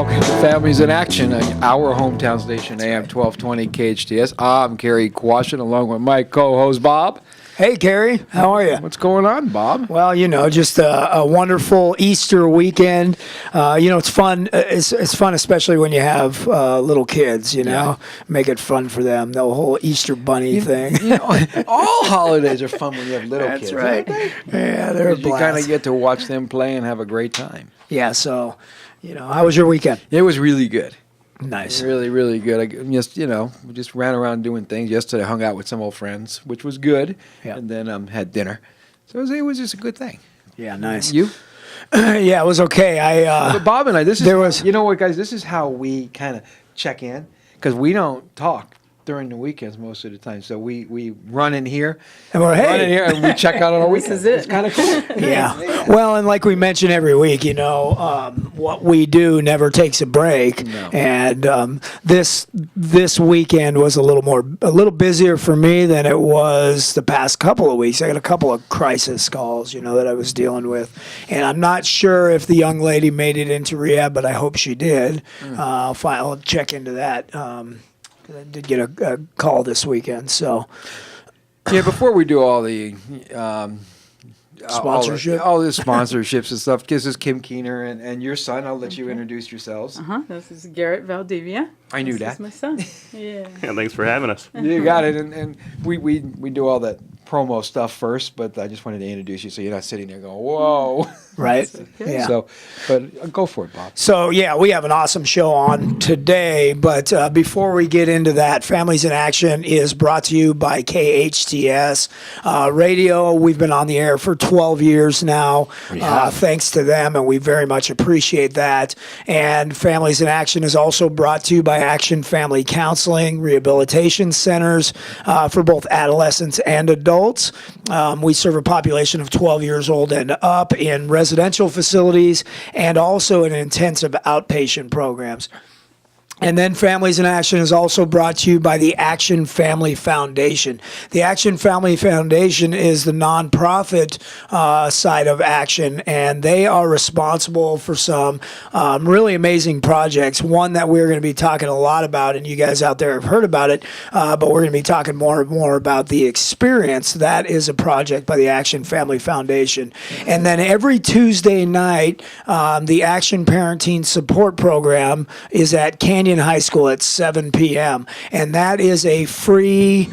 welcome to Families in Action, our hometown station, AM 1220 KHTS. I'm Cary Quashen, along with my co-host, Bob. Hey, Cary. How are you? What's going on, Bob? Well, just a wonderful Easter weekend. It's fun. It's fun, especially when you have little kids, Make it fun for them, the whole Easter bunny thing. All holidays are fun when you have little kids. That's right. Yeah, they're a blast. You kind of get to watch them play and have a great time. Yeah, so, how was your weekend? It was really good. Nice. Really, really good. I just, we just ran around doing things. Yesterday I hung out with some old friends, which was good. Yeah. And then had dinner. So it was just a good thing. Yeah, nice. You? Yeah, it was okay. But Bob and I, you know what, guys, this is how we kind of check in, because we don't talk during the weekends most of the time. So we run in here, and we're run in here, and we check out on our weekends. This is it. It's kind of cool. Yeah. Well, and like we mention every week, what we do never takes a break. No. And this weekend was a little busier for me than it was the past couple of weeks. I got a couple of crisis calls, that I was dealing with, and I'm not sure if the young lady made it into rehab, but I hope she did. I'll check into that. I did get a call this weekend, so. Yeah, before we do all the sponsorship, all the sponsorships and stuff, this is Kim Keener and your son. I'll let you introduce yourselves. This is Garrett Valdivia. I knew This that. is my son. Yeah. Yeah, thanks for having us. You got it, and we do all that promo stuff first, but I just wanted to introduce you so you're not sitting there going, whoa. Right? Yeah. So, but go for it, Bob. So, yeah, we have an awesome show on today, but before we get into that, Families in Action is brought to you by KHTS Radio. We've been on the air for 12 years now, thanks to them, and we very much appreciate that. And Families in Action is also brought to you by Action Family Counseling Rehabilitation Centers for both adolescents and adults. We serve a population of 12 years old and up in residential facilities and also in intensive outpatient programs. And then Families in Action is also brought to you by the Action Family Foundation. The Action Family Foundation is the nonprofit side of Action, and they are responsible for some really amazing projects. One that we're going to be talking a lot about, and you guys out there have heard about it, but we're going to be talking more and more about the Experience. That is a project by the Action Family Foundation. And then every Tuesday night, the Action Parenting Support Program is at Canyon High School at 7 p.m. And that is a free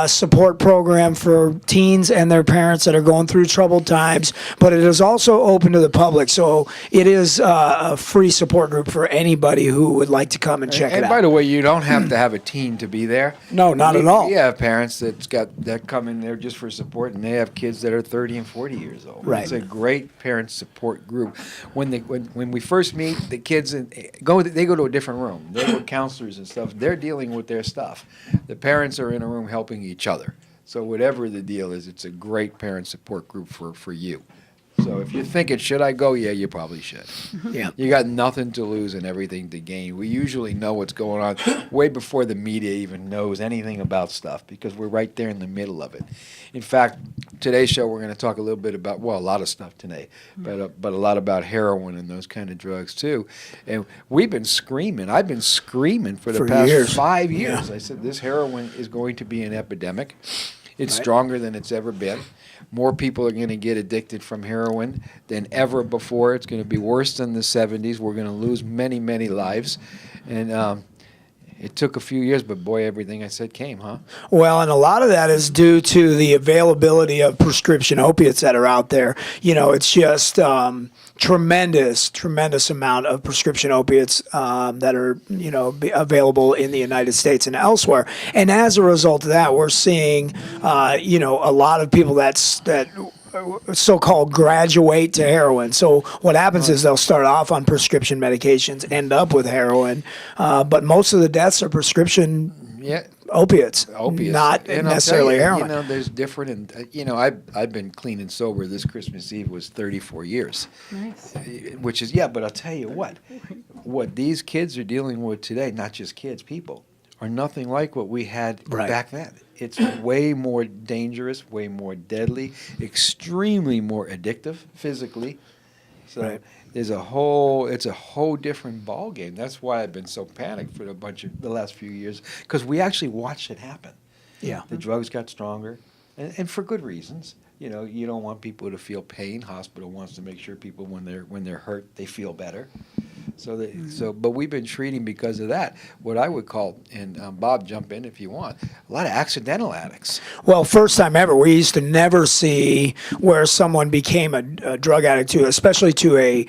support program for teens and their parents that are going through troubled times, but it is also open to the public. So it is a free support group for anybody who would like to come and check it out. And by the way, you don't have to have a teen to be there. No, not at all. We have parents that come in there just for support, and they have kids that are 30 and 40 years old. Right. It's a great parent support group. When we first meet, the kids they go to a different room. They're with counselors and stuff. They're dealing with their stuff. The parents are in a room helping each other. So whatever the deal is, it's a great parent support group for you. So if you're thinking, should I go? Yeah, you probably should. Yeah. You got nothing to lose and everything to gain. We usually know what's going on way before the media even knows anything about stuff, because we're right there in the middle of it. In fact, today's show we're going to talk a little bit about, well, a lot of stuff today, but a lot about heroin and those kind of drugs too. And we've been screaming. I've been screaming for the past 5 years. Yeah. I said this heroin is going to be an epidemic. It's stronger than it's ever been. More people are going to get addicted from heroin than ever before. It's going to be worse than the 70s. We're going to lose many, many lives. And it took a few years, but boy, everything I said came, huh? Well, and a lot of that is due to the availability of prescription opiates that are out there. It's just tremendous amount of prescription opiates that are, available in the United States and elsewhere. And as a result of that, we're seeing, a lot of people that so-called graduate to heroin. So what happens is they'll start off on prescription medications, end up with heroin, but most of the deaths are prescription opiates, not necessarily heroin. There's different, and I've been clean and sober. This Christmas Eve was 34 years. Nice. Which is, but I'll tell you what these kids are dealing with today, not just kids, people, are nothing like what we had back then. It's way more dangerous, way more deadly, extremely more addictive physically. So Right. it's a whole different ball game. That's why I've been so panicked for the last few years, because we actually watched it happen. Yeah. The drugs got stronger, and for good reasons. You don't want people to feel pain. Hospital wants to make sure people, when they're hurt, they feel better. But we've been treating, because of that, what I would call, and Bob, jump in if you want, a lot of accidental addicts. Well, first time ever, we used to never see where someone became a drug addict especially to a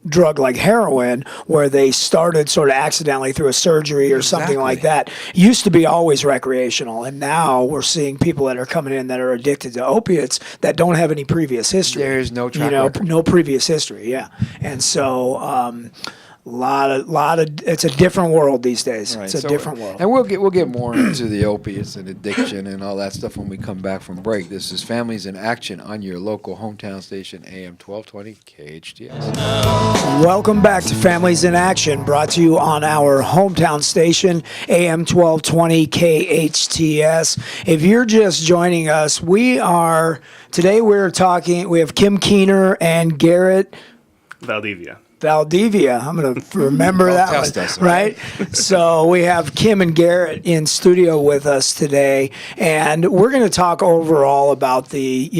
drug like heroin, where they started sort of accidentally through a surgery or something like that. Used to be always recreational, and now we're seeing people that are coming in that are addicted to opiates that don't have any previous history. There's no track record. No previous history, yeah. And so lot of it's a different world these days. Right. It's a different world. And we'll get more into the opiates and addiction and all that stuff when we come back from break. This is Families in Action on your local hometown station, AM 1220 KHTS. Welcome back to Families in Action, brought to you on our hometown station, AM 1220 KHTS. If you're just joining us, today we have Kim Keener and Garrett Valdivia. I'm going to remember Don't that test one, us, right? So we have Kim and Garrett in studio with us today, and we're going to talk overall about the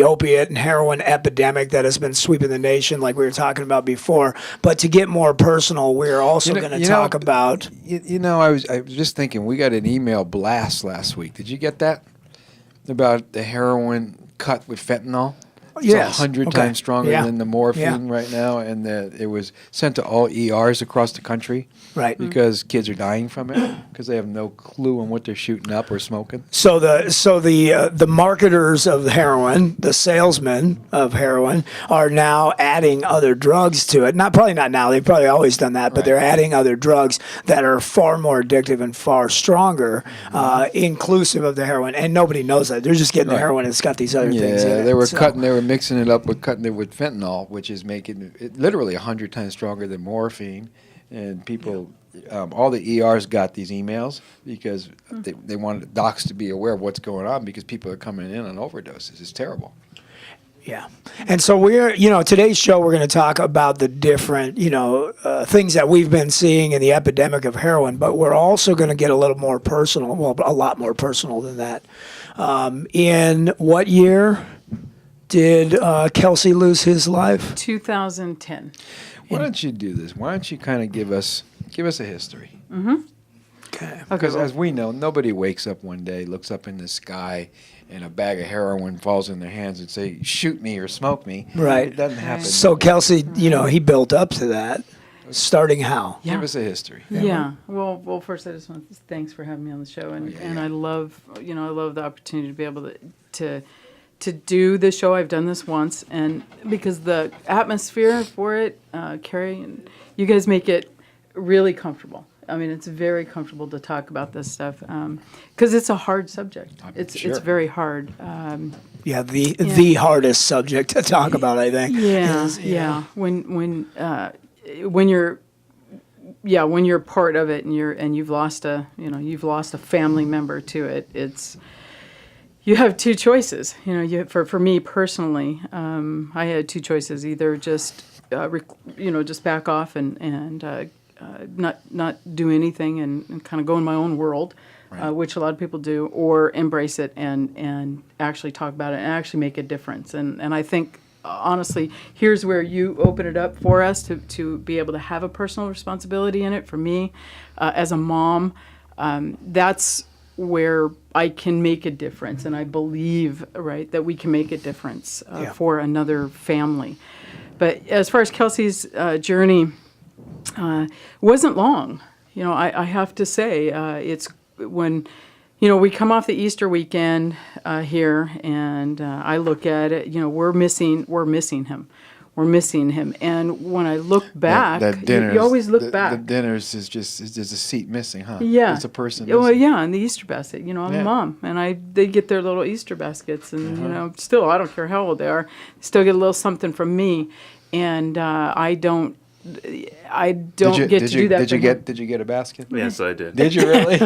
opiate and heroin epidemic that has been sweeping the nation, like we were talking about before. But to get more personal, we're also going to talk about. I was just thinking, we got an email blast last week. Did you get that? About the heroin cut with fentanyl? It's Yes. 100 Okay. times stronger Yeah. than the morphine Yeah. right now, and it was sent to all ERs across the country. Right. Because kids are dying from it, because they have no clue on what they're shooting up or smoking. So the marketers of heroin, the salesmen of heroin, are now adding other drugs to it. Probably not now. They've probably always done that, but Right. they're adding other drugs that are far more addictive and far stronger, inclusive of the heroin. And nobody knows that. They're just getting the heroin. It's got these other things in it. They were So- cutting. They were mixing it up with cutting it with fentanyl, which is making it literally 100 times stronger than morphine. And people, all the ERs got these emails because they wanted docs to be aware of what's going on, because people are coming in on overdoses. It's terrible. Yeah. And so today's show, we're going to talk about the different, things that we've been seeing in the epidemic of heroin, but we're also going to get a little more personal, well, a lot more personal than that. In what year did Kelsey lose his life? 2010. Why don't you do this? Why don't you kind of give us a history? Okay. Because as we know, nobody wakes up one day, looks up in the sky, and a bag of heroin falls in their hands and say, "Shoot me or smoke me." Right. It doesn't happen. So Kelsey, he built up to that. Starting how? Give us a history. Yeah. Well, first I just want to thanks for having me on the show, and I love the opportunity to be able to do this show. I've done this once, and because the atmosphere for it, Cary, and you guys make it really comfortable. I mean, it's very comfortable to talk about this stuff because it's a hard subject. It's very hard. The hardest subject to talk about, I think. Yeah. When you're part of it and you've lost a family member to it, you have two choices. For me personally, I had two choices: either just just back off and not do anything and kind of go in my own world, Right. which a lot of people do, or embrace it and actually talk about it and actually make a difference. And I think, honestly, here's where you open it up for us to be able to have a personal responsibility in it. For me, as a mom, that's where I can make a difference, and I believe, right, that we can make a difference for another family. But as far as Kelsey's journey, wasn't long. I have to say, it's when, we come off the Easter weekend here, and I look at it. We're missing him. We're missing him. And when I look back, you always look back. The dinners is there's a seat missing, huh? Yeah. There's a person Well, missing. yeah, and the Easter basket. I'm a mom, and they get their little Easter baskets, and still, I don't care how old they are, still get a little something from me, and I don't I don't get to do that. Did you get a basket? Yes, I did. Did you really?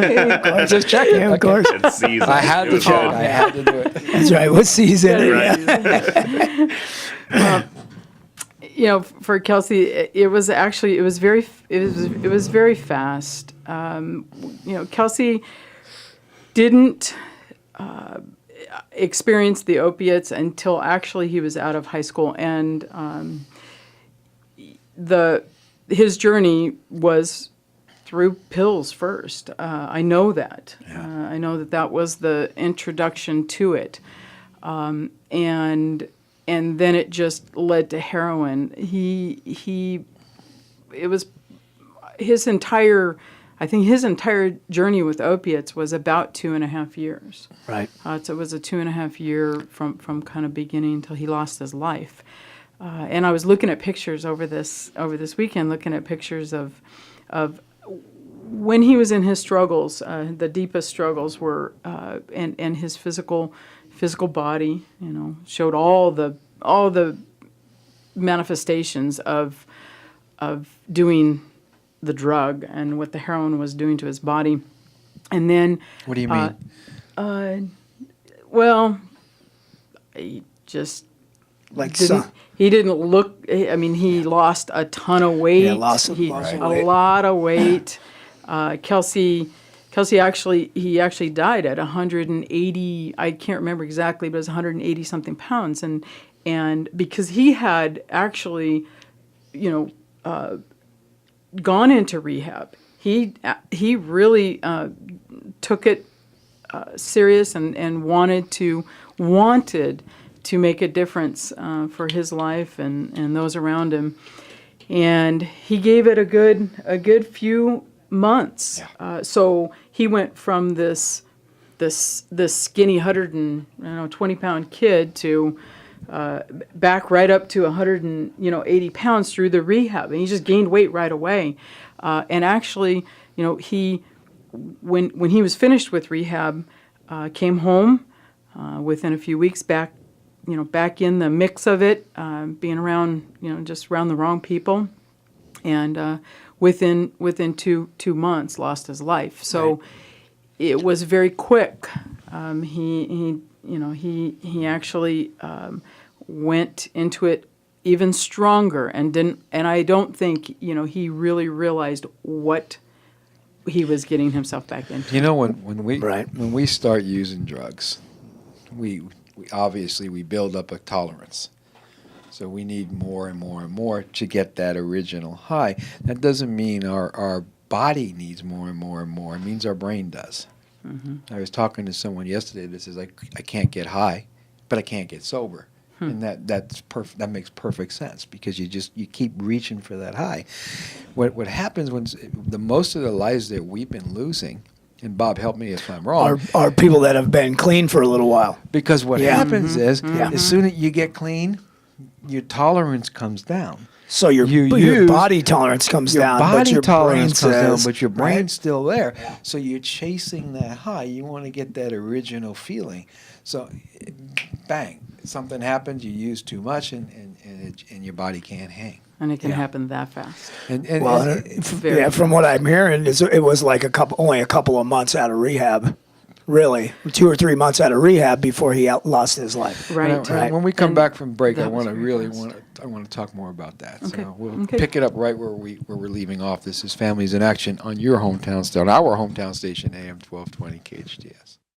Just checking. Yeah, of course. It's seasoned. I had It to was check. good. I had to do it. That's right. What season? Right. Yeah. For Kelsey, it was very fast. Kelsey didn't experience the opiates until actually he was out of high school, and his journey was through pills first. I know that. I know that was the introduction to it, and then it just led to heroin. It was his entire journey with opiates was about 2.5 years. Right. So it was a 2.5 year from kind of beginning until he lost his life. And I was looking at pictures over this weekend, looking at pictures of when he was in his struggles. The deepest struggles were and his physical body, showed all the manifestations of doing the drug and what the heroin was doing to his body. And then What do you mean? well, he just Like he didn't look. I mean, he lost a ton of weight. Yeah, lost a weight. lot of weight. Kelsey actually died at 180. I can't remember exactly, but it was 180 something pounds, and because he had actually, gone into rehab, he really took it serious and wanted to make a difference for his life and those around him, and he gave it a good few months. Yeah. So he went from this skinny 120-pound kid to back right up to 180 pounds through the rehab, and he just gained weight right away. And actually, he when he was finished with rehab, came home within a few weeks, back in the mix of it, being around just around the wrong people, and within 2 months lost his life. So Right. It was very quick. He actually went into it even stronger and I don't think he really realized what he was getting himself back into. When we start using drugs, we obviously build up a tolerance. So we need more and more and more to get that original high. That doesn't mean our body needs more and more and more. It means our brain does. Mm-hmm. I was talking to someone yesterday that says, I can't get high, but I can't get sober. And that makes perfect sense, because you keep reaching for that high. What happens when most of the lives that we've been losing, and Bob, help me if I'm wrong, are people that have been clean for a little while. because what Yeah. happens is Yeah. as soon as you get clean, your tolerance comes down. So your body tolerance comes Your down, body but your tolerance brain comes down, says, but your brain's right? still there. So you're chasing that high. You want to get that original feeling. So, bang, something happens. You use too much, and your body can't hang. And it can Yeah. happen that fast. Well, from what I'm hearing, it was like only a couple of months out of rehab, really, 2 or 3 months out of rehab before he lost his life. Right. And when we come And back from break, I that was want to very really fast. I want to talk more about that. Okay. So we'll Okay. pick it up right where we're leaving off. This is Families in Action on your hometown station, our hometown station, AM 1220 KHTS.